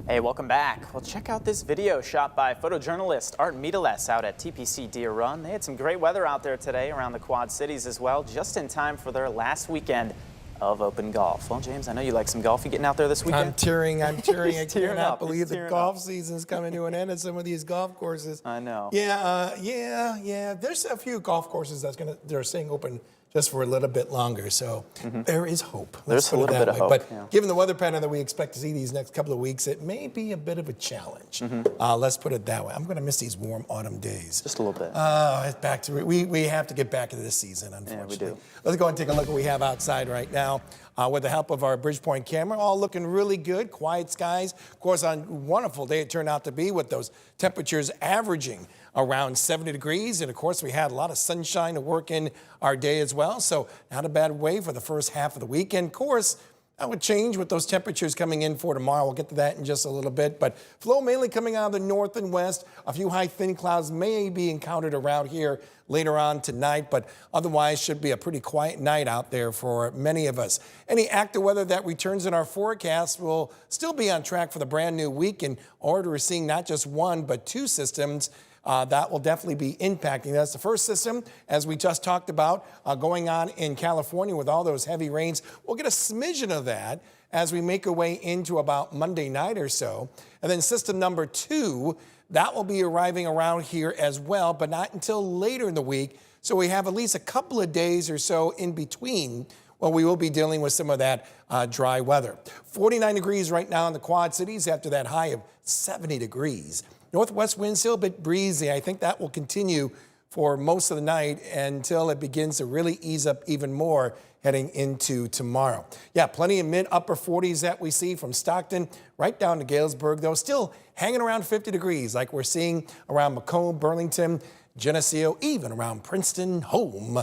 Hey, welcome back. Well, check out this video shot by photojournalist Art Meadales out at TPC Deer Run. They had some great weather out there today around the Quad Cities as well, just in time for their last weekend of open golf. Well, James, I know you like some golf. You getting out there this weekend? I'm tearing. I tearing cannot up. believe the Tearing golf up. season's coming to an end at some of these golf courses. I know. Yeah. There's a few golf courses they're staying open just for a little bit longer. So there is hope. There's a little bit of hope. But yeah. given the weather pattern that we expect to see these next couple of weeks, it may be a bit of a challenge. Let's put it that way. I'm going to miss these warm autumn days. Just a little bit. It's back to we have to get back into this season, unfortunately. Yeah, we do. Let's go and take a look at what we have outside right now. With the help of our Bridgepoint camera, all looking really good. Quiet skies. Of course, on a wonderful day it turned out to be with those temperatures averaging around 70 degrees. And of course, we had a lot of sunshine to work in our day as well. So not a bad way for the first half of the weekend. Of course, that would change with those temperatures coming in for tomorrow. We'll get to that in just a little bit. But flow mainly coming out of the north and west. A few high thin clouds may be encountered around here later on tonight, but otherwise should be a pretty quiet night out there for many of us. Any active weather that returns in our forecast will still be on track for the brand new week. In order, we're seeing not just one, but two systems that will definitely be impacting. That's the first system, as we just talked about, going on in California with all those heavy rains. We'll get a smidgen of that as we make our way into about Monday night or so. And then system number two, that will be arriving around here as well, but not until later in the week. So we have at least a couple of days or so in between when we will be dealing with some of that dry weather. 49 degrees right now in the Quad Cities after that high of 70 degrees. Northwest winds still a bit breezy. I think that will continue for most of the night until it begins to really ease up even more heading into tomorrow. Yeah, plenty of mid-upper 40s that we see from Stockton right down to Galesburg, though still hanging around 50 degrees like we're seeing around Macomb, Burlington, Geneseo, even around Princeton, home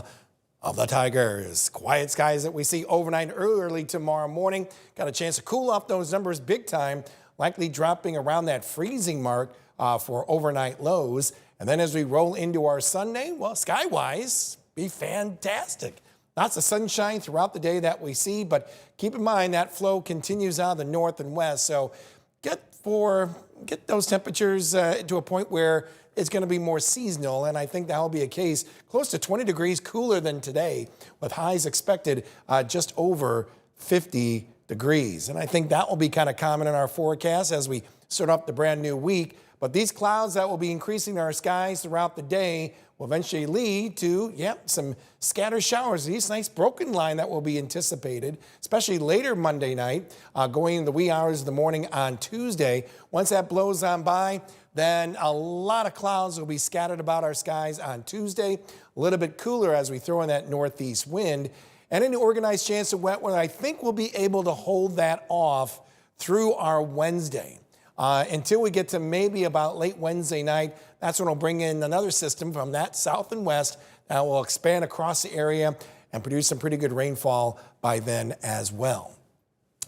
of the Tigers. Quiet skies that we see overnight early tomorrow morning. Got a chance to cool off those numbers big time, likely dropping around that freezing mark for overnight lows. And then as we roll into our Sunday, well, sky-wise, be fantastic. Lots of sunshine throughout the day that we see, but keep in mind that flow continues out of the north and west. So get those temperatures to a point where it's going to be more seasonal, and I think that will be a case close to 20 degrees cooler than today, with highs expected just over 50 degrees. And I think that will be kind of common in our forecast as we start up the brand new week. But these clouds that will be increasing our skies throughout the day will eventually lead to, some scattered showers. These nice broken line that will be anticipated, especially later Monday night, going in the wee hours of the morning on Tuesday. Once that blows on by, then a lot of clouds will be scattered about our skies on Tuesday. A little bit cooler as we throw in that northeast wind. And an organized chance of wet weather. I think we'll be able to hold that off through our Wednesday. Until we get to maybe about late Wednesday night. That's when we'll bring in another system from that south and west that will expand across the area and produce some pretty good rainfall by then as well.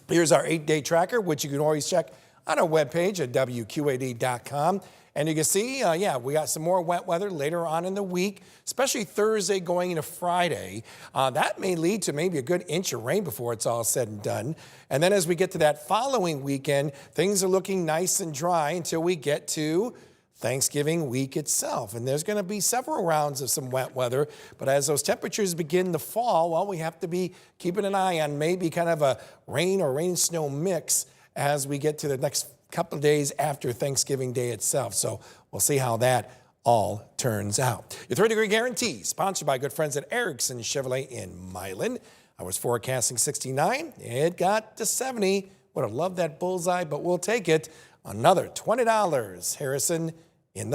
Here's our 8-day tracker, which you can always check on our webpage at WQAD.com. And you can see, we got some more wet weather later on in the week, especially Thursday going into Friday. That may lead to maybe a good inch of rain before it's all said and done. And then as we get to that following weekend, things are looking nice and dry until we get to Thanksgiving week itself. And there's going to be several rounds of some wet weather. But as those temperatures begin to fall, well, we have to be keeping an eye on maybe kind of a rain or rain-snow mix as we get to the next couple of days after Thanksgiving Day itself. So we'll see how that all turns out. Your 3-degree guarantee, sponsored by good friends at Erickson Chevrolet in Milan. I was forecasting 69. It got to 70. Would have loved that bullseye, but we'll take it. Another $20. Harrison in the